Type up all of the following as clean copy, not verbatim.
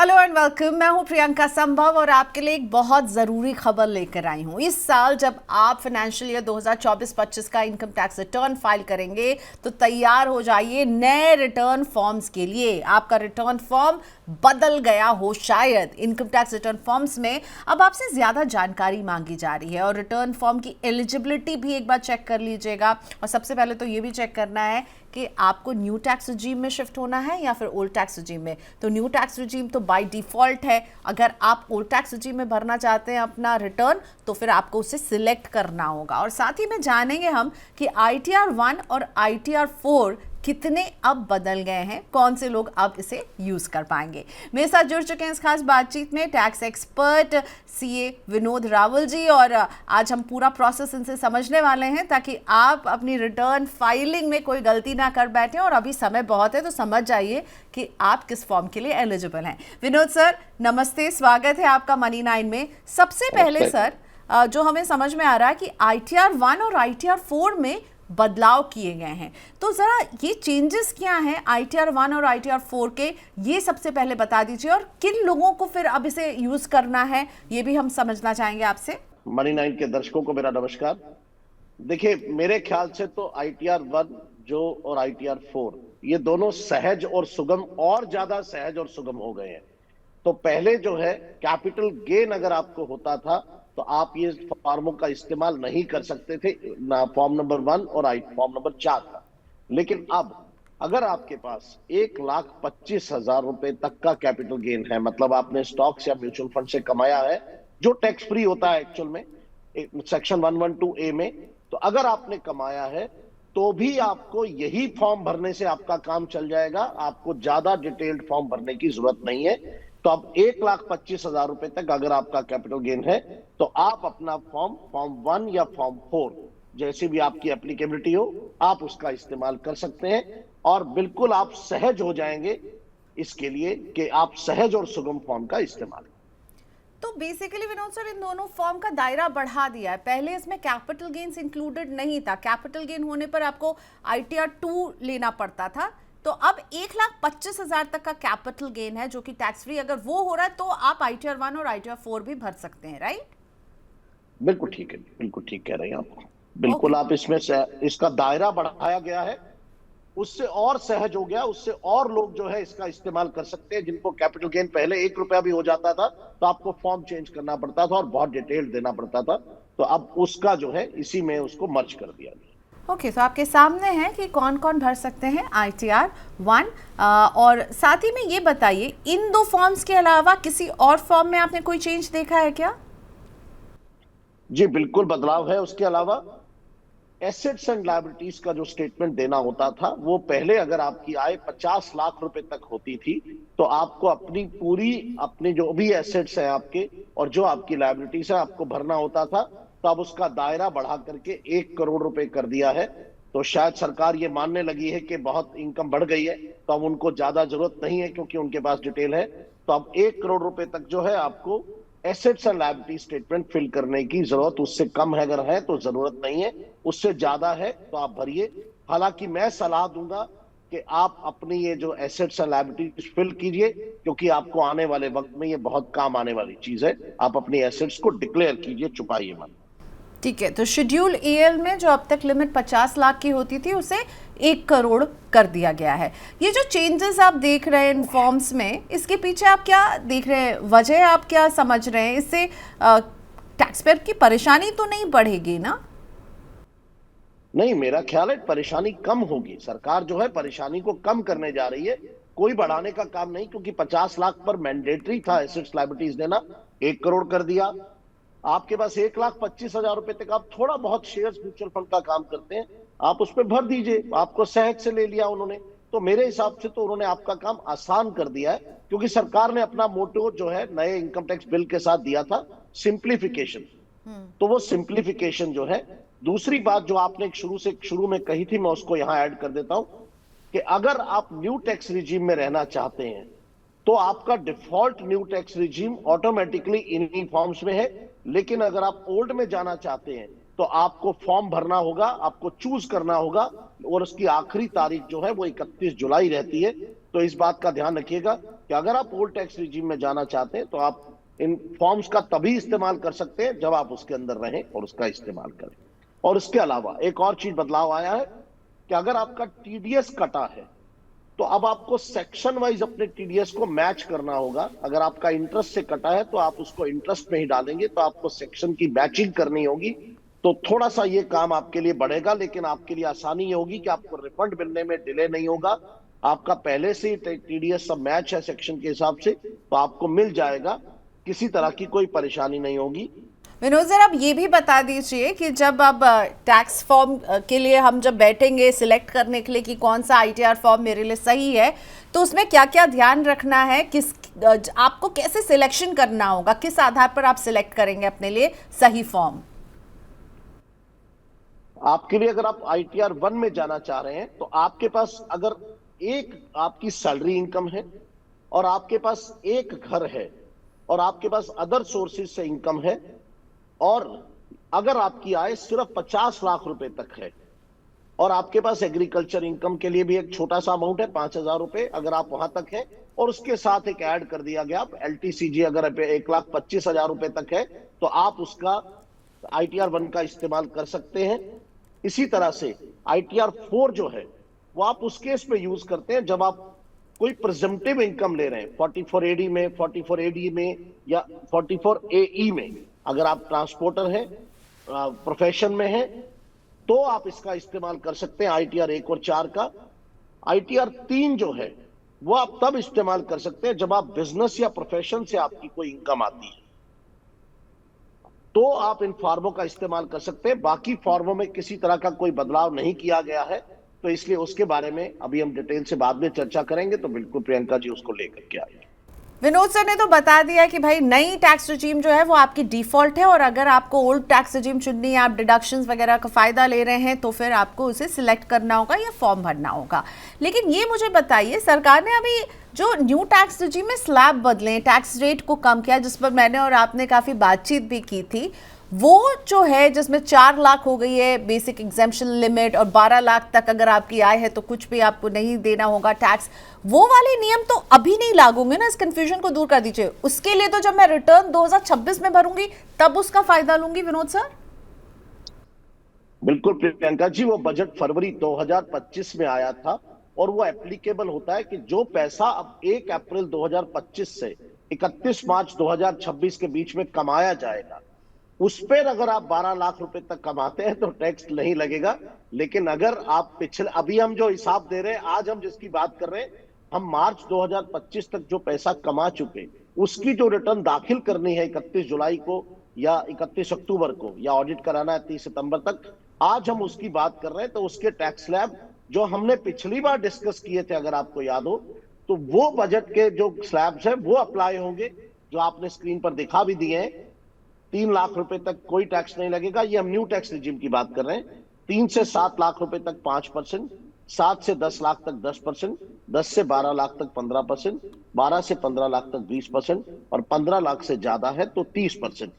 Hello and welcome. मैं हूं प्रियंका संभव और आपके लिए एक बहुत ज़रूरी खबर लेकर आई हूं। इस साल जब आप फाइनेंशियल ईयर 2024-25 का इनकम टैक्स रिटर्न फाइल करेंगे तो तैयार हो जाइए नए रिटर्न फॉर्म्स के लिए। आपका रिटर्न फॉर्म बदल गया हो शायद। इनकम टैक्स रिटर्न फॉर्म्स में अब आपसे ज़्यादा जानकारी मांगी जा रही है और रिटर्न फॉर्म की एलिजिबिलिटी भी एक बार चेक कर लीजिएगा। और सबसे पहले तो ये भी चेक करना है कि आपको न्यू टैक्स रिजीम में शिफ्ट होना है या फिर ओल्ड टैक्स रिजीम में। तो न्यू टैक्स रिजीम तो बाय डिफॉल्ट है। अगर आप ओल्ड टैक्स रिजीम में भरना चाहते हैं अपना रिटर्न तो फिर आपको उसे सिलेक्ट करना होगा। और साथ ही में जानेंगे हम कि ITR 1 और ITR 4 कितने अब बदल गए हैं, कौन से लोग अब इसे यूज कर पाएंगे। मेरे साथ जुड़ चुके हैं इस खास बातचीत में tax expert CA Vinod Rawal ji, और आज हम पूरा प्रोसेस इनसे समझने वाले हैं ताकि आप अपनी रिटर्न फाइलिंग में कोई गलती ना कर बैठे। और अभी समय बहुत है तो समझ जाइए कि आप किस फॉर्म के लिए एलिजिबल हैं। विनोद सर नमस्ते, स्वागत है आपका मनी 9 में। सबसे पहले सर जो हमें समझ में आ रहा है कि ITR 1 और ITR 4 में बदलाव किए गए हैं, तो जरा ये चेंजेस क्या हैं ITR 1 और ITR 4 के, ये सबसे पहले बता दीजिए। और किन लोगों को फिर अब इसे यूज करना है ये भी हम समझना चाहेंगे आपसे। मनी 9 के दर्शकों को मेरा नमस्कार। देखिए, मेरे ख्याल से तो ITR 1 जो और ITR 4 ये दोनों सहज और सुगम, और ज्यादा सहज और सुगम हो गए हैं। तो पहले जो है कैपिटल गेन अगर आपको होता था तो आप ये फॉर्मों का इस्तेमाल नहीं कर सकते थे, ना फॉर्म नंबर 1 और फॉर्म नंबर 4 का। लेकिन अब अगर आपके पास 1,25,000 रुपए तक का कैपिटल गेन है, मतलब आपने स्टॉक्स या म्यूचुअल फंड से कमाया है जो टैक्स फ्री होता है एक्चुअल में सेक्शन 112A में, तो अगर आपने कमाया है तो भी आपको यही फॉर्म भरने से आपका काम चल जाएगा। आपको ज्यादा डिटेल्ड फॉर्म भरने की जरूरत नहीं है। तो अब 1,25,000 रुपए तक अगर आपका कैपिटल गेन है तो आप अपना फॉर्म 1 या फॉर्म 4 जैसी भी आपकी एप्लीकेबिलिटी हो, आप उसका इस्तेमाल कर सकते हैं और बिल्कुल आप सहज हो जाएंगे इसके लिए कि आप सहज और सुगम फॉर्म का इस्तेमाल। तो बेसिकली विनोद सर इन दोनों फॉर्म का दायरा बढ़ा दिया है। पहले इसमें कैपिटल गेन्स इंक्लूडेड नहीं था। कैपिटल गेन होने पर आपको ITR 2 लेना पड़ता था। तो अब 1,25,000 तक का कैपिटल गेन है जो कि टैक्स फ्री। अगर वो हो रहा है तो आप ITR 1 और ITR 4 भी भर सकते हैं, राइट? बिल्कुल ठीक है, बिल्कुल ठीक कह रहे हैं आप। बिल्कुल आप इसमें इसका दायरा बढ़ाया गया है, उससे और सहज हो गया, उससे और लोग जो है इसका इस्तेमाल कर सकते हैं। जिनको कैपिटल गेन पहले 1 रुपया भी हो जाता था तो आपको फॉर्म चेंज करना पड़ता था और बहुत डिटेल देना पड़ता था, तो अब उसका जो है इसी में उसको मर्ज कर दिया गया। ओके, तो आपके सामने है कि कौन कौन भर सकते हैं ITR 1। और साथ ही में ये बताइए इन दो फॉर्म्स के अलावा किसी और फॉर्म में आपने कोई चेंज देखा है क्या? जी बिल्कुल बदलाव है। उसके अलावा एसेट्स एंड लायबिलिटीज का जो स्टेटमेंट देना होता था, वो पहले अगर आपकी आय 50 लाख रुपए तक होती थी तो आपको अपनी जो भी एसेट्स है आपके और जो आपकी लायबिलिटीज है आपको भरना होता था। तो अब उसका दायरा बढ़ा करके 1 करोड़ रुपए कर दिया है। तो शायद सरकार ये मानने लगी है कि बहुत इनकम बढ़ गई है तो अब उनको ज्यादा जरूरत नहीं है क्योंकि उनके पास डिटेल है। तो अब 1 करोड़ रुपए तक जो है आपको assets and liability statement fill करने की जरूरत, उससे कम है अगर है तो जरूरत नहीं है, उससे ज्यादा है तो आप भरिए। हालांकि मैं सलाह दूंगा कि आप अपनी ये जो एसेट्स एंड लायबिलिटी फिल कीजिए क्योंकि आपको आने वाले वक्त में ये बहुत काम आने वाली चीज है। आप अपनी एसेट्स को डिक्लेयर कीजिए, छुपाइए मत। ठीक है, तो शेड्यूल AL में जो अब तक लिमिट 50 लाख की होती थी उसे 1 करोड़ कर दिया गया है। ये जो चेंजेस आप देख रहे हैं इन फॉर्म्स में, इसके पीछे आप क्या देख रहे हैं, वजह आप क्या समझ रहे हैं? इससे टैक्स पेयर की परेशानी तो नहीं बढ़ेगी ना? नहीं, मेरा ख्याल है परेशानी कम होगी। सरकार जो है परेशानी को कम करने जा रही है, कोई बढ़ाने का काम नहीं। क्योंकि 50 लाख पर मैंडेटरी था एसेट्स लायबिलिटीज देना, 1 करोड़ कर दिया। आपके पास 1,25,000 रुपए तक आप थोड़ा बहुत शेयर्स म्यूचुअल फंड का काम करते हैं, आप उस पर भर दीजिए। आपको सहज से ले लिया उन्होंने, तो मेरे हिसाब से तो उन्होंने आपका काम आसान कर दिया है। क्योंकि सरकार ने अपना मोटो जो है नए इनकम टैक्स बिल के साथ दिया था, सिंप्लीफिकेशन। तो वो सिंप्लीफिकेशन जो है, दूसरी बात जो आपने शुरू में कही थी, मैं उसको यहां ऐड कर देता हूं कि अगर आप न्यू टैक्स रिजीम में रहना चाहते हैं तो आपका default new tax regime automatically इन्हीं फॉर्म्स में है। लेकिन अगर आप ओल्ड में जाना चाहते हैं तो आपको फॉर्म भरना होगा, आपको चूज करना होगा और उसकी आखिरी तारीख जो है वो 31 जुलाई रहती है। तो इस बात का ध्यान रखिएगा कि अगर आप ओल्ड टैक्स रिजीम में जाना चाहते हैं तो आप इन फॉर्म्स का तभी इस्तेमाल कर सकते हैं जब आप उसके अंदर रहें और उसका इस्तेमाल करें। और इसके अलावा एक और चीज बदलाव आया है कि अगर आपका टीडीएस कटा है तो अब आपको सेक्शन वाइज अपने टीडीएस को मैच करना होगा। अगर आपका इंटरेस्ट से कटा है तो आप उसको इंटरेस्ट में ही डालेंगे, तो आपको सेक्शन की मैचिंग करनी होगी। तो थोड़ा सा ये काम आपके लिए बढ़ेगा, लेकिन आपके लिए आसानी ये होगी कि आपको रिफंड मिलने में डिले नहीं होगा। आपका पहले से ही टीडीएस सब मैच है सेक्शन के हिसाब से, तो आपको मिल जाएगा, किसी तरह की कोई परेशानी नहीं होगी। विनोद सर, आप ये भी बता दीजिए कि जब अब टैक्स फॉर्म के लिए हम जब बैठेंगे सिलेक्ट करने के लिए कि कौन सा आईटीआर फॉर्म मेरे लिए सही है, तो उसमें क्या क्या ध्यान रखना है, किस आपको कैसे सिलेक्शन करना होगा, किस आधार पर आप सिलेक्ट करेंगे अपने लिए सही फॉर्म? आपके लिए अगर आप आईटीआर 1 में जाना चाह रहे हैं तो आपके पास अगर एक आपकी सैलरी इनकम है और आपके पास एक घर है और आपके पास अदर सोर्सेज से इनकम है और अगर आपकी आय सिर्फ 50 लाख रुपए तक है और आपके पास एग्रीकल्चर इनकम के लिए भी एक छोटा सा अमाउंट है 5,000 रुपए, अगर आप वहां तक है और उसके साथ एक ऐड कर दिया गया एलटीसीजी अगर 1,25,000 रुपए तक है तो आप उसका आईटीआर 1 का इस्तेमाल कर सकते हैं। इसी तरह से आईटीआर 4 जो है वो आप उस केस में यूज करते हैं जब आप कोई प्रिजम्पटिव इनकम ले रहे हैं 44AD में, 44AD में या 44AE में। अगर आप ट्रांसपोर्टर हैं, प्रोफेशन में हैं, तो आप इसका इस्तेमाल कर सकते हैं आईटीआर 1 और 4 का। आईटीआर 3 जो है वो आप तब इस्तेमाल कर सकते हैं जब आप बिजनेस या प्रोफेशन से आपकी कोई इनकम आती है, तो आप इन फॉर्मों का इस्तेमाल कर सकते हैं। बाकी फॉर्मों में किसी तरह का कोई बदलाव नहीं किया गया है, तो इसलिए उसके बारे में अभी हम डिटेल से बाद में चर्चा करेंगे, तो बिल्कुल प्रियंका जी उसको लेकर के आएंगे। विनोद सर ने तो बता दिया कि भाई नई टैक्स रिजीम जो है वो आपकी डिफॉल्ट है और अगर आपको ओल्ड टैक्स रिजीम चुननी है, आप डिडक्शंस वगैरह का फायदा ले रहे हैं, तो फिर आपको उसे सिलेक्ट करना होगा या फॉर्म भरना होगा। लेकिन ये मुझे बताइए, सरकार ने अभी जो न्यू टैक्स रिजीम में स्लैब बदले, टैक्स रेट को कम किया, जिस पर मैंने और आपने काफ़ी बातचीत भी की थी, वो जो है जिसमें 4 लाख हो गई है बेसिक एग्जेम्पशन लिमिट और 12 लाख तक अगर आपकी आय है तो कुछ भी आपको नहीं देना होगा टैक्स, वो वाले नियम तो अभी नहीं लागू होंगे ना? इस कंफ्यूजन को दूर कर दीजिए। उसके लिए तो जब मैं रिटर्न 2026 में भरूंगी तब उसका फायदा लूंगी। विनोद सर, बिल्कुल प्रियंका जी, वो बजट फरवरी 2025 में आया था और वो एप्लीकेबल होता है कि जो पैसा अब 1 अप्रैल 2025 से 31 मार्च 2026 के बीच में कमाया जाएगा, उस पर अगर आप 12 लाख रुपए तक कमाते हैं तो टैक्स नहीं लगेगा। लेकिन अगर आप पिछले, अभी हम जो हिसाब दे रहे हैं, आज हम जिसकी बात कर रहे हैं, हम मार्च 2025 तक जो पैसा कमा चुके उसकी जो रिटर्न दाखिल करनी है 31 जुलाई को या 31 अक्टूबर को, या ऑडिट कराना है 30 सितंबर तक, आज हम उसकी बात कर रहे हैं। तो उसके टैक्स स्लैब जो हमने पिछली बार डिस्कस किए थे, अगर आपको याद हो, तो वो बजट के जो स्लैब्स है वो अप्लाई होंगे, जो आपने स्क्रीन पर दिखा भी दिए हैं। 3 लाख रुपए तक कोई टैक्स नहीं लगेगा, ये हम न्यू टैक्स रिजीम की बात कर रहे हैं। 3 से 7 लाख रुपए तक 5%, 7 से 10 लाख तक 10%, 10 से 12 लाख तक 15%, 12 से 15 लाख तक 20% और 15 लाख से ज्यादा है तो 30%।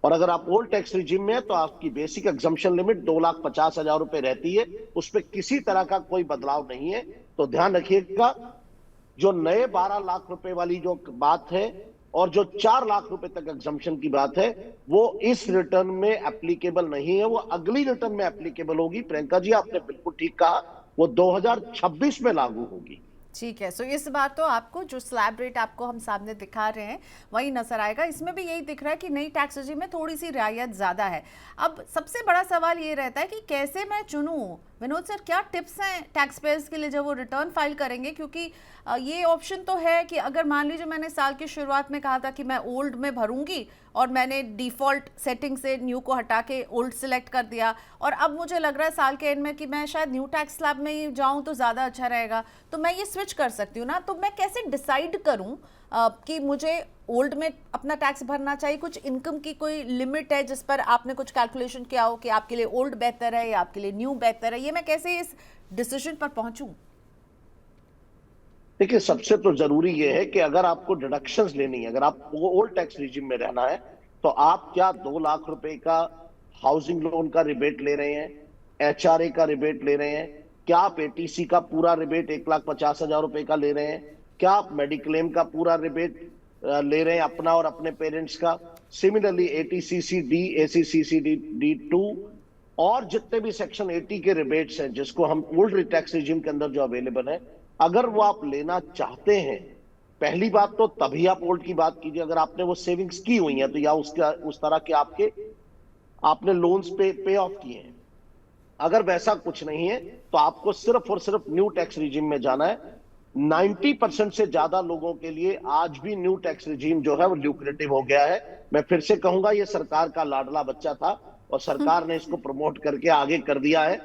और अगर आप ओल्ड टैक्स रिजीम में है तो आपकी बेसिक एग्जम्पशन लिमिट 2,50,000 रुपए रहती है, उसमें किसी तरह का कोई बदलाव नहीं है। तो ध्यान रखिएगा, जो नए 12 लाख रुपए वाली जो बात है और जो 4 लाख रुपए तक एग्जम्पशन की बात है, वो इस रिटर्न में एप्लीकेबल नहीं है, वो अगली रिटर्न में एप्लीकेबल होगी। प्रियंका जी, आपने बिल्कुल ठीक कहा, वो 2026 में लागू होगी। ठीक है। सो इस बार तो आपको जो स्लैब रेट आपको हम सामने दिखा रहे हैं वही नजर आएगा। इसमें भी यही दिख रहा है कि नई टैक्स रिजीम में थोड़ी सी रियायत ज़्यादा है। अब सबसे बड़ा सवाल ये रहता है कि कैसे मैं चुनूं। विनोद सर, क्या टिप्स हैं टैक्स पेयर्स के लिए जब वो रिटर्न फाइल करेंगे? क्योंकि ये ऑप्शन तो है कि अगर मान लीजिए मैंने साल की शुरुआत में कहा था कि मैं ओल्ड में भरूंगी और मैंने डिफ़ॉल्ट सेटिंग से न्यू को हटा के ओल्ड सेलेक्ट कर दिया, और अब मुझे लग रहा है साल के एंड में कि मैं शायद न्यू टैक्स स्लैब में ही जाऊं तो ज़्यादा अच्छा रहेगा, तो मैं ये स्विच कर सकती हूँ ना? तो मैं कैसे डिसाइड करूँ कि मुझे ओल्ड में अपना टैक्स भरना चाहिए? कुछ इनकम की कोई लिमिट है जिस पर आपने कुछ कैलकुलेशन किया हो कि आपके लिए ओल्ड बेहतर है या आपके लिए न्यू बेहतर है? ये मैं कैसे इस डिसीजन पर पहुंचूं? देखिए, सबसे तो जरूरी ये है कि अगर आपको डिडक्शंस लेनी है, अगर आप ओल्ड टैक्स रिजीम में रहना है, तो आप क्या 2 लाख रुपए का हाउसिंग लोन का रिबेट ले रहे हैं, एचआरए का रिबेट ले रहे हैं, क्या आप एटीसी का पूरा रिबेट 1,50,000 रुपए का ले रहे हैं, क्या आप मेडिक्लेम का पूरा रिबेट ले रहे हैं अपना और अपने पेरेंट्स का? सिमिलरली ATCC-D, ACCC-D2 और जितने भी सेक्शन 80 के रिबेट्स हैं जिसको हम ओल्ड टैक्स रिजीम के अंदर जो अवेलेबल है, अगर वो आप लेना चाहते हैं, पहली बात तो तभी आप ओल्ड की बात कीजिए अगर आपने वो सेविंग्स की हुई है तो, या उसका उस तरह के आपने लोन्स पे ऑफ किए हैं। अगर वैसा कुछ नहीं है तो आपको सिर्फ और सिर्फ न्यू टैक्स रिजीम में जाना है। 90% से ज्यादा लोगों के लिए आज भी न्यू टैक्स रिजीम जो है वो ल्यूक्रेटिव हो गया है। मैं फिर से कहूंगा, ये सरकार का लाडला बच्चा था और सरकार ने इसको प्रमोट करके आगे कर दिया है।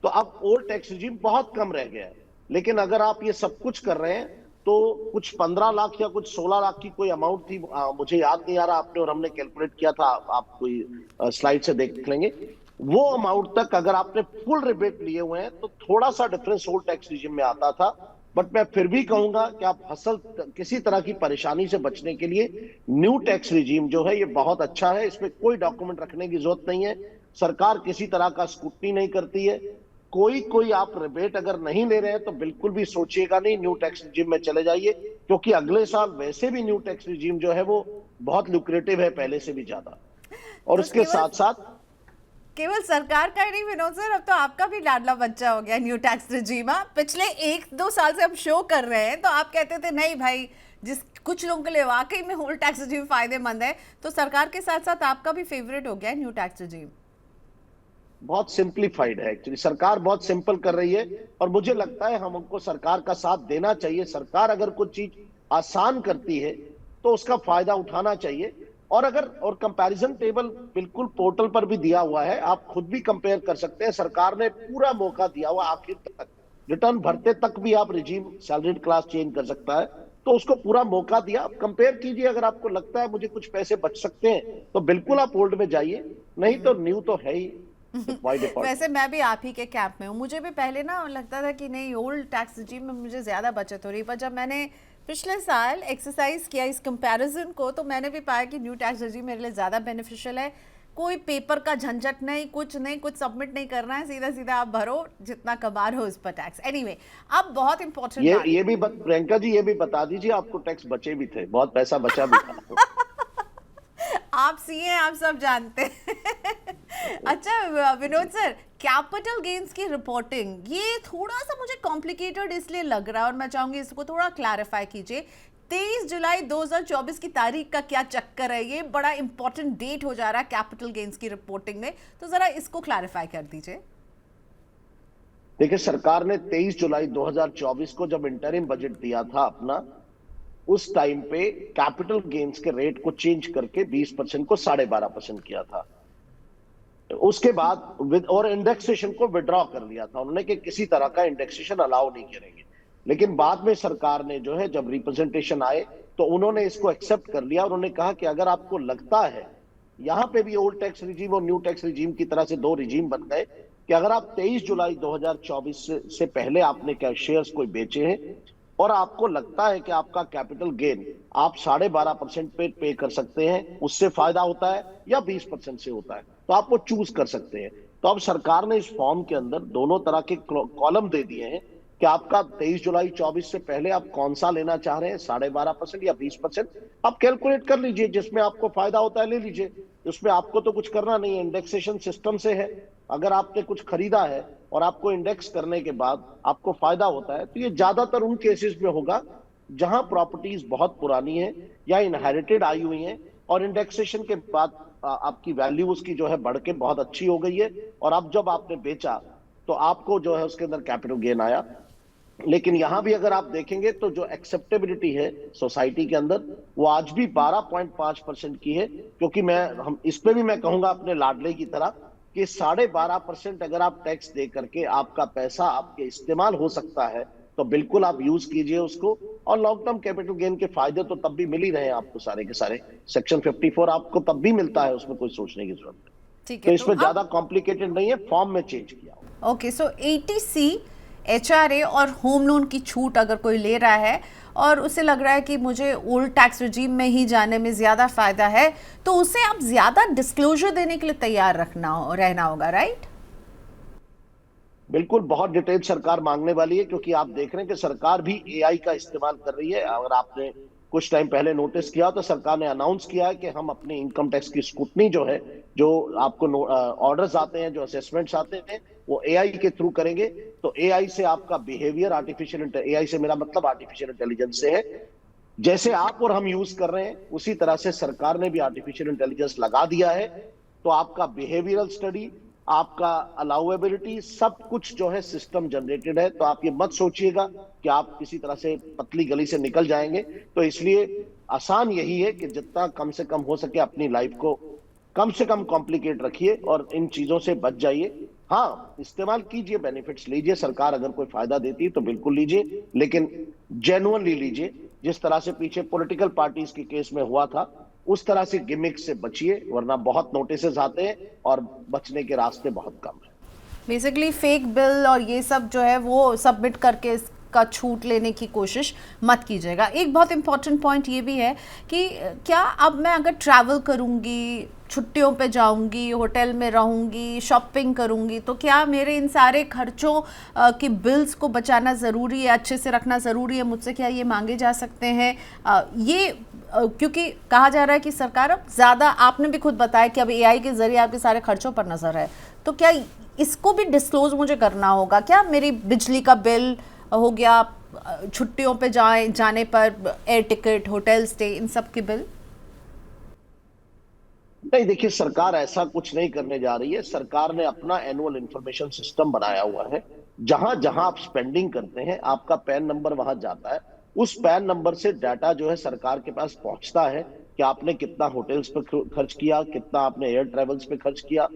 तो अब ओल्ड टैक्स रिजीम बहुत कम रह गया है। लेकिन अगर आप ये सब कुछ कर रहे हैं तो कुछ 15 लाख या कुछ 16 लाख की कोई अमाउंट थी, मुझे याद नहीं आ रहा, आपने और हमने कैलकुलेट किया था, आप कोई स्लाइड से देख लेंगे। वो अमाउंट तक अगर आपने फुल रिबेट लिए हुए हैं तो थोड़ा सा डिफरेंस ओल्ड टैक्स रिजीम में आता था। बट मैं फिर भी कहूंगा कि आप किसी तरह की परेशानी से बचने के लिए न्यू टैक्स रिजीम जो है ये बहुत अच्छा है। इसमें कोई डॉक्यूमेंट रखने की जरूरत नहीं है। सरकार किसी तरह का स्क्रूटनी नहीं करती है। कोई आप रिबेट अगर नहीं ले रहे हैं तो बिल्कुल भी सोचिएगा नहीं, न्यू टैक्स रिजीम में चले जाइए, क्योंकि अगले साल वैसे भी न्यू टैक्स रिजीम जो है वो बहुत लुक्रेटिव है पहले से भी ज्यादा। और उसके साथ साथ केवल सरकार का ही नहीं विनोद सर, अब तो आपका भी लाडला बच्चा हो गया न्यू टैक्स रिजीम। पिछले 1-2 साल से हम शो कर रहे हैं तो आप कहते थे नहीं भाई, कुछ लोगों के लिए वाकई में ओल्ड टैक्स रिजीम फायदेमंद है, तो सरकार के साथ साथ आपका भी फेवरेट हो गया न्यू टैक्स रिजीम। बहुत सिंप्लीफाइड है एक्चुअली, सरकार बहुत सिंपल कर रही है और मुझे लगता है हमको सरकार का साथ देना चाहिए। सरकार अगर कुछ चीज आसान करती है तो उसका फायदा उठाना चाहिए। और कंपैरिजन टेबल बिल्कुल पोर्टल पर भी दिया हुआ है, आप खुद भी कंपेयर कर सकते हैं। सरकार ने पूरा मौका दिया हुआ, आखिर तक रिटर्न भरते तक भी आप रिजीम सैलरीड क्लास चेंज कर सकता है, तो उसको पूरा मौका दिया। आप कंपेयर कीजिए, अगर आपको लगता है मुझे कुछ पैसे बच सकते हैं तो बिल्कुल आप ओल्ड में जाइए, नहीं तो न्यू तो है ही। वैसे मैं भी आप ही के कैंप में हूँ। मुझे भी पहले ना लगता था कि नहीं ओल्ड टैक्स रिजीम में मुझे ज्यादा बचत हो रही, पर जब मैंने पिछले साल एक्सरसाइज किया इस कंपैरिजन को तो मैंने भी पाया कि न्यू टैक्स रिजीम मेरे लिए ज्यादा बेनिफिशियल है। कोई पेपर का झंझट नहीं, कुछ सबमिट नहीं करना है, सीधा सीधा आप भरो जितना कमा रहे हो उस पर टैक्स। एनीवे, अब बहुत इंपॉर्टेंट ये भी प्रियंका जी ये भी बता दीजिए, आपको टैक्स बचे भी थे, बहुत पैसा बचा भी था। आप सीए, आप सब जानते हैं। अच्छा विनोद सर, कैपिटल गेन्स की रिपोर्टिंग ये थोड़ा सा मुझे कॉम्प्लिकेटेड इसलिए लग रहा है और मैं चाहूंगी इसको थोड़ा क्लैरिफाई कीजिए। 23 जुलाई 2024 की तारीख का क्या चक्कर है? ये बड़ा इंपॉर्टेंट डेट हो जा रहा है कैपिटल गेन्स की रिपोर्टिंग में, तो जरा इसको क्लैरिफाई कर दीजिए। देखिए, सरकार ने 23 जुलाई 2024 को जब इंटरिम बजट दिया था अपना, उस टाइम पे कैपिटल गेन्स के रेट को चेंज करके 20% को 12.5% किया था। उसके बाद और इंडेक्सेशन को विड्रॉ कर लिया था उन्होंने कि किसी तरह का इंडेक्सेशन अलाउ नहीं करेंगे। लेकिन बाद में सरकार ने जो है जब रिप्रेजेंटेशन आए तो उन्होंने इसको एक्सेप्ट कर लिया। उन्होंने कहा कि अगर आपको लगता है यहां पे भी ओल्ड टैक्स रिजीम और न्यू टैक्स रिजीम की तरह से 2 रिजीम बन गए कि अगर आप 23 जुलाई 2024 से पहले आपने क्या शेयर्स कोई बेचे हैं और आपको लगता है कि आपका कैपिटल गेन आप 12.5% पे कर सकते हैं, उससे फायदा होता है या 20% से होता है, तो आप वो चूज कर सकते हैं। तो अब सरकार ने इस फॉर्म के अंदर दोनों तरह के कॉलम दे दिए हैं कि आपका 23 जुलाई 24 से पहले आप कौन सा लेना चाह रहे हैं, 12.5% या 20%। आप कैलकुलेट कर लीजिए, जिसमें आपको फायदा होता है ले लीजिए। उसमें आपको तो कुछ करना नहीं है, इंडेक्सेशन सिस्टम से है। अगर आपने कुछ खरीदा है और आपको इंडेक्स करने के बाद आपको फायदा होता है तो ये ज्यादातर उन केसेस में होगा जहां प्रॉपर्टीज बहुत पुरानी है या इनहेरिटेड आई हुई हैं और इंडेक्सेशन के बाद आपकी वैल्यू उसकी जो है बढ़ के बहुत अच्छी हो गई है और अब जब आपने बेचा तो आपको जो है उसके अंदर कैपिटल गेन आया। लेकिन यहां भी अगर आप देखेंगे तो जो एक्सेप्टेबिलिटी है सोसाइटी के अंदर वो आज भी 12.5% की है, क्योंकि हम इस पे भी मैं कहूंगा अपने लाडले की तरह कि 12.5% अगर आप टैक्स दे करके आपका पैसा आपके इस्तेमाल हो सकता है तो बिल्कुल आप यूज कीजिए उसको। और लॉन्ग टर्म कैपिटल गेन के फायदे तो तब भी मिल ही रहे हैं आपको, सारे के सारे सेक्शन 54 आपको तब भी मिलता है, उसमें कोई सोचने की जरूरत नहीं। तो इसमें ज्यादा कॉम्प्लिकेटेड नहीं है, फॉर्म में चेंज किया। ओके, सो 80C HRA और होम लोन की छूट अगर कोई ले रहा है और उसे लग रहा है कि मुझे ओल्ड टैक्स रिजीम में ही जाने में ज़्यादा फ़ायदा है, तो उसे आप ज़्यादा डिस्क्लोजर देने के लिए तैयार रहना होगा, राइट? बिल्कुल बहुत डिटेल सरकार मांगने वाली है, क्योंकि आप देख रहे हैं कि सरकार भी एआई का इस्तेमाल कर रही है। अगर आपने कुछ टाइम पहले नोटिस किया तो सरकार ने अनाउंस किया है कि हम अपने इनकम टैक्स की स्क्रूटनी जो है, जो आपको ऑर्डर्स आते हैं, जो असेसमेंट्स आते हैं, वो एआई के थ्रू करेंगे। तो एआई से आपका बिहेवियर आर्टिफिशियल, एआई से मेरा मतलब आर्टिफिशियल इंटेलिजेंस से है। जैसे आप और हम यूज कर रहे हैं उसी तरह से सरकार ने भी आर्टिफिशियल इंटेलिजेंस लगा दिया है। तो आपका बिहेवियरल स्टडी, आपका अलाउएबिलिटी, सब कुछ जो है सिस्टम जनरेटेड है। तो आप ये मत सोचिएगा कि आप किसी तरह से पतली गली से निकल जाएंगे। तो इसलिए आसान यही है कि जितना कम से कम हो सके अपनी लाइफ को कम से कम कॉम्प्लिकेट रखिए और इन चीजों से बच जाइए। हाँ, इस्तेमाल कीजिए, बेनिफिट्स लीजिए, सरकार अगर कोई फायदा देती है तो बिल्कुल लीजिए, लेकिन जेन्युइनली लीजिए। जिस तरह से पीछे पॉलिटिकल पार्टीज के केस में हुआ था, उस तरह से गिमिक से बचिए, वरना बहुत नोटिसेस आते हैं और बचने के रास्ते बहुत कम है। बेसिकली फेक बिल और ये सब जो है वो सबमिट करके इसका छूट लेने की कोशिश मत कीजिएगा। एक बहुत इंपॉर्टेंट पॉइंट ये भी है कि क्या अब मैं अगर ट्रैवल करूँगी, छुट्टियों पे जाऊंगी, होटल में रहूंगी, शॉपिंग करूंगी, तो क्या मेरे इन सारे खर्चों के बिल्स को बचाना ज़रूरी है, अच्छे से रखना ज़रूरी है? मुझसे क्या ये मांगे जा सकते हैं? क्योंकि कहा जा रहा है कि सरकार अब ज़्यादा, आपने भी खुद बताया कि अब एआई के ज़रिए आपके सारे खर्चों पर नज़र है, तो क्या इसको भी डिस्क्लोज मुझे करना होगा? क्या मेरी बिजली का बिल हो गया, छुट्टियों पे जाने पर एयर टिकट, होटल स्टे, इन सब के बिल? नहीं, देखिए, सरकार ऐसा कुछ नहीं करने जा रही है। सरकार ने अपना एनुअल इंफॉर्मेशन सिस्टम बनाया हुआ है। जहां जहां आप स्पेंडिंग करते हैं, आपका पैन नंबर वहां जाता है। उस पैन नंबर से डाटा जो है सरकार के पास पहुंचता है कि आपने कितना होटल्स पर खर्च किया, कितना आपने एयर ट्रेवल्स पे खर्च किया।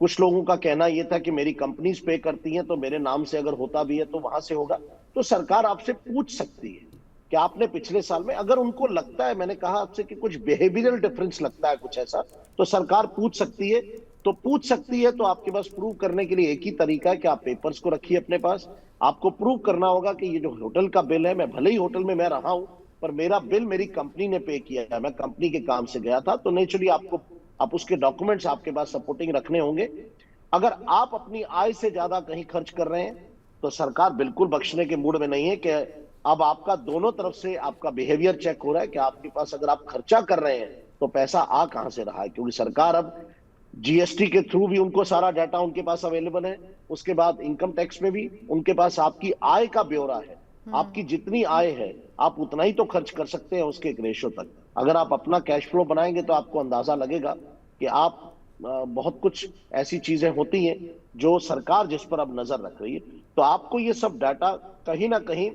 कुछ लोगों का कहना यह था कि मेरी कंपनीज पे करती हैं, तो मेरे नाम से अगर होता भी है तो वहां से होगा। तो सरकार आपसे पूछ सकती है कि आपने पिछले साल में, अगर उनको लगता है, मैंने कहा आपसे कि कुछ बिहेवियरल डिफरेंस लगता है कुछ ऐसा, तो सरकार पूछ सकती है। तो पूछ सकती है तो आपके पास प्रूव करने के लिए एक ही तरीका है कि आप पेपर्स को रखिए अपने पास। आपको प्रूव करना होगा कि ये जो होटल का बिल है, मैं भले ही होटल में मैं रहा हूं, पर मेरा बिल मेरी कंपनी ने पे किया है, मैं कंपनी के काम से गया था। तो नेचुरली आप उसके डॉक्यूमेंट्स आपके पास सपोर्टिंग रखने होंगे। अगर आप अपनी आय से ज्यादा कहीं खर्च कर रहे हैं तो सरकार बिल्कुल बख्शने के मूड में नहीं है। कि अब आपका दोनों तरफ से आपका बिहेवियर चेक हो रहा है कि आपके पास अगर आप खर्चा कर रहे हैं तो पैसा आ कहां से रहा है। क्योंकि सरकार अब जीएसटी के थ्रू भी उनको सारा डाटा उनके पास अवेलेबल है। उसके बाद इनकम टैक्स में भी उनके पास आपकी आय का ब्यौरा है। आपकी जितनी आय है आप उतना ही तो खर्च कर सकते हैं, उसके एक रेशो तक। अगर आप अपना कैश फ्लो बनाएंगे तो आपको अंदाजा लगेगा कि आप बहुत कुछ ऐसी चीजें होती हैं जो सरकार जिस पर अब नजर रख रही है। तो आपको ये सब डाटा कहीं ना कहीं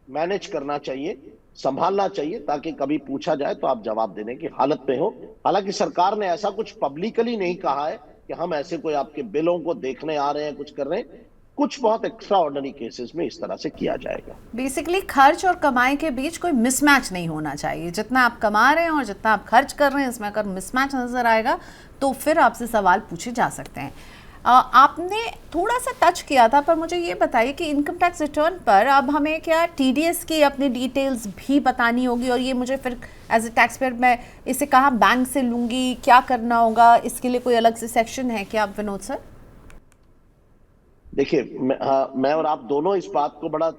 मैनेज करना चाहिए, संभालना चाहिए, ताकि कभी पूछा जाए तो आप जवाब देने की हालत में हो। हालांकि सरकार ने ऐसा कुछ पब्लिकली नहीं कहा है कि हम ऐसे कोई आपके बिलों को देखने आ रहे हैं, कुछ कर रहे हैं। कुछ बहुत एक्स्ट्रा ऑर्डिनरी केसेस में इस तरह से किया जाएगा। बेसिकली खर्च और कमाई के बीच कोई मिसमैच नहीं होना चाहिए। जितना आप कमा रहे हैं और जितना आप खर्च कर रहे हैं, इसमें अगर मिसमैच नजर आएगा तो फिर आपसे सवाल पूछे जा सकते हैं। आपने थोड़ा सा टच किया था, पर मुझे ये बताइए कि इनकम टैक्स रिटर्न पर अब हमें क्या टीडीएस की अपनी डिटेल्स भी बतानी होगी? और ये मुझे फिर एज ए टैक्स पेयर मैं इसे कहाँ बैंक से लूँगी, क्या करना होगा? इसके लिए कोई अलग से सेक्शन है क्या विनोद सर? देखिए, मैं और आप दोनों इस बात को बड़ा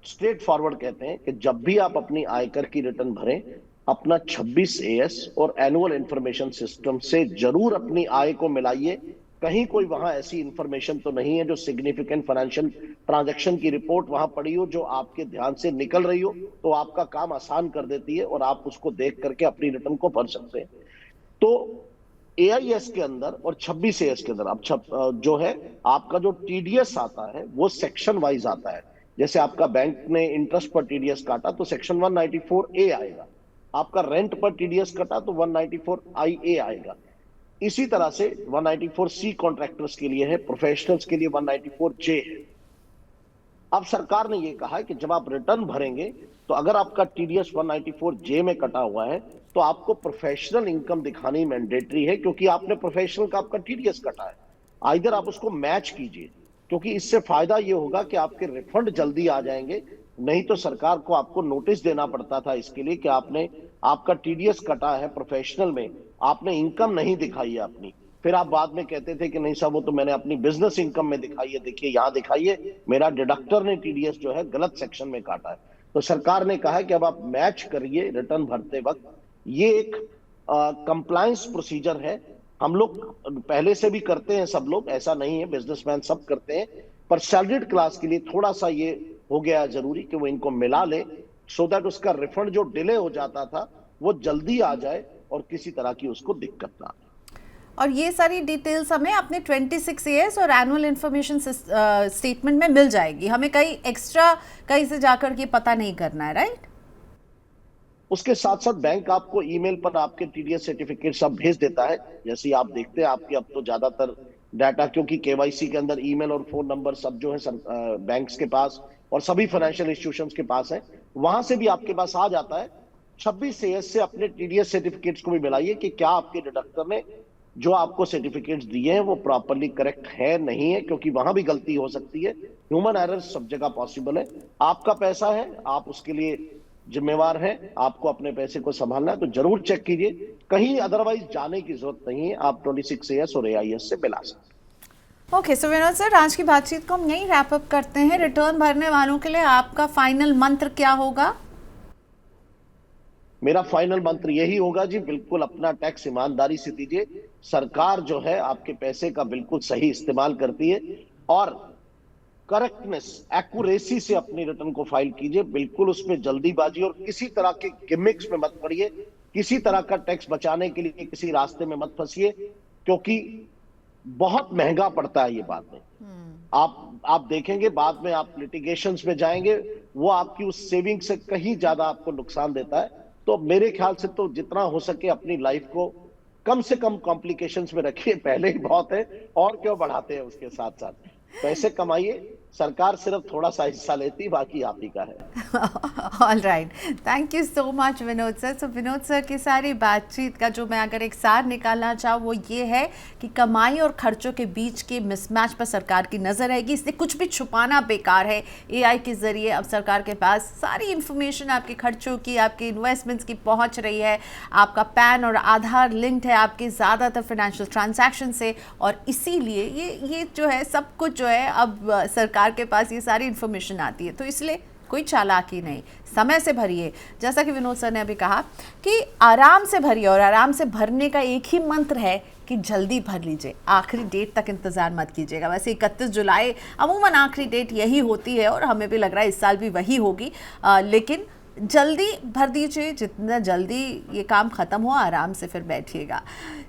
स्ट्रेट फॉरवर्ड कहते हैं कि जब भी आप अपनी आयकर की रिटर्न भरें, अपना 26AS और एनुअल इंफॉर्मेशन सिस्टम से जरूर अपनी आय को मिलाइए। कहीं कोई वहां ऐसी इंफॉर्मेशन तो नहीं है जो सिग्निफिकेंट फाइनेंशियल ट्रांजैक्शन की रिपोर्ट वहां पड़ी हो, जो आपके ध्यान से निकल रही हो, तो आपका काम आसान कर देती है और आप उसको देख करके अपनी रिटर्न को भर सकते हैं। तो AIS के अंदर और 26AS के अंदर अब जो है आपका जो TDS आता है वो सेक्शन वाइज आता है। जैसे आपका बैंक ने इंटरेस्ट पर TDS काटा तो सेक्शन 194A आएगा, आपका रेंट पर TDS कटा तो 194IA आएगा। इसी तरह से 194C कॉन्ट्रैक्टर्स के लिए है, प्रोफेशनल्स के लिए 194J है। अब सरकार ने यह कहा है कि जब आप रिटर्न भरेंगे तो अगर आपका TDS 194J में कटा हुआ है तो आपको प्रोफेशनल इनकम दिखानी मैंडेटरी है, क्योंकि आपने प्रोफेशनल का आपका TDS कटा है। आइदर आप उसको मैच कीजिए, क्योंकि इससे फायदा ये होगा कि आपके रिफंड जल्दी आ जाएंगे। नहीं तो सरकार को आपको नोटिस देना पड़ता था इसके लिए कि आपका TDS कटा है प्रोफेशनल में, आपने इनकम नहीं दिखाई है अपनी, फिर आप बाद में कहते थे कि नहीं साहब वो तो मैंने अपनी बिजनेस इनकम में दिखाई है, देखिए यहाँ दिखाइए मेरा डिडक्टर ने टीडीएस जो है गलत सेक्शन में काटा है। तो सरकार ने कहा है कि अब आप मैच करिए रिटर्न भरते वक्त। ये एक कंप्लायंस प्रोसीजर है, हम लोग पहले से भी करते हैं, सब लोग, ऐसा नहीं है, बिजनेसमैन सब करते हैं, पर सैलरीड क्लास के लिए थोड़ा सा ये हो गया जरूरी कि वो इनको मिला ले, सो दैट उसका रिफंड जो डिले हो जाता था वो जल्दी आ जाए और किसी तरह की उसको दिक्कत ना आए। और ये सारी डिटेल्स हमें अपने 26 ईयर्स और एनुअल इंफॉर्मेशन स्टेटमेंट में मिल जाएगी, हमें कहीं एक्स्ट्रा कहीं से जाकर के पता नहीं करना है, राइट? उसके साथ साथ बैंक आपको ईमेल पर आपके टीडीएस सर्टिफिकेट सब भेज देता है। जैसे आप देखते हैं आपके अब तो ज्यादातर डाटा, क्योंकि केवाईसी के अंदर ईमेल और फोन नंबर सब जो है बैंक्स के पास और सभी फाइनेंशियल इंस्टीट्यूशंस के पास है, वहां से भी आपके पास आ जाता है। 26 एएस से अपने टीडीएस सर्टिफिकेट्स को भी मिलाइए कि क्या आपके डिडक्टर ने जो आपको सर्टिफिकेट्स दिए हैं वो प्रॉपरली करेक्ट है नहीं है, क्योंकि वहां भी गलती हो सकती है। ह्यूमन एरर सब जगह पॉसिबल है। आपका पैसा है, आप उसके लिए जिम्मेवार हैं, आपको अपने पैसे को संभालना है, तो जरूर चेक कीजिए, कहीं अदरवाइज जाने की जरूरत नहीं है। आप 26 एएस और एआईएस से मिला सकते हैं। ओके, सो विनोद सर, आज की बातचीत को हम यहीं रैप अप करते हैं। रिटर्न भरने वालों के लिए आपका फाइनल मंत्र क्या होगा? मेरा फाइनल मंत्र यही होगा जी, बिल्कुल अपना टैक्स ईमानदारी से दीजिए। सरकार जो है आपके पैसे का बिल्कुल सही इस्तेमाल करती है, और करेक्टनेस, एक्यूरेसी से अपनी रिटर्न को फाइल कीजिए, बिल्कुल उसमें जल्दीबाजी और किसी तरह के गिमिक्स में मत पड़िए, किसी तरह का टैक्स बचाने के लिए किसी रास्ते में मत फंसिए, क्योंकि बहुत महंगा पड़ता है ये बाद में। आप देखेंगे बाद में आप लिटिगेशंस में जाएंगे, वो आपकी उस सेविंग से कहीं ज्यादा आपको नुकसान देता है। तो मेरे ख्याल से तो जितना हो सके अपनी लाइफ को कम से कम कॉम्प्लिकेशंस में रखिए, पहले ही बहुत है, और क्यों बढ़ाते हैं उसके साथ साथ। पैसे कमाइए, सरकार सिर्फ थोड़ा सा हिस्सा लेती, बाकी आप ही का है। All right, thank you so much Vinod sir. So Vinod sir की सारी बातचीत का जो मैं अगर एक सार निकालना चाहूँ वो ये है कि कमाई और खर्चों के बीच के मिसमैच पर सरकार की नज़र रहेगी, इसलिए कुछ भी छुपाना बेकार है। एआई के ज़रिए अब सरकार के पास सारी इन्फॉर्मेशन आपके खर्चों की, आपके इन्वेस्टमेंट्स की पहुँच रही है। आपका पैन और आधार लिंक्ड है आपके ज़्यादातर फाइनेंशियल ट्रांजैक्शन से, और इसीलिए ये जो है सब कुछ जो है अब सरकार के पास ये सारी इन्फॉर्मेशन आती है। तो इसलिए कोई चालाकी नहीं, समय से भरिए। जैसा कि विनोद सर ने अभी कहा कि आराम से भरिए, और आराम से भरने का एक ही मंत्र है कि जल्दी भर लीजिए, आखिरी डेट तक इंतज़ार मत कीजिएगा। वैसे 31 जुलाई अमूमन आखिरी डेट यही होती है और हमें भी लग रहा है इस साल भी वही होगी, लेकिन जल्दी भर दीजिए, जितना जल्दी ये काम ख़त्म हो आराम से फिर बैठिएगा।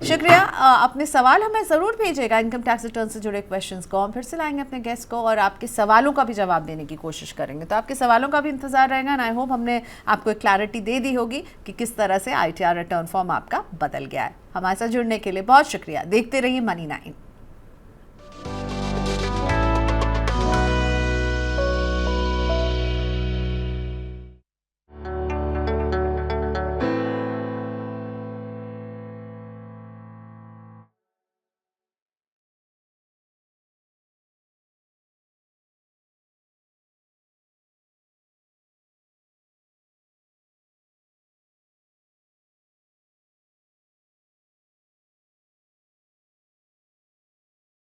शुक्रिया। अपने सवाल हमें ज़रूर भेजिएगा, इनकम टैक्स रिटर्न से जुड़े क्वेश्चंस को हम फिर से लाएंगे अपने गेस्ट को, और आपके सवालों का भी जवाब देने की कोशिश करेंगे। तो आपके सवालों का भी इंतज़ार रहेगा, एंड आई होप हमने आपको एक क्लैरिटी दे दी होगी कि किस तरह से ITR रिटर्न फॉर्म आपका बदल गया है। हमारे साथ जुड़ने के लिए बहुत शुक्रिया। देखते रहिए Money9।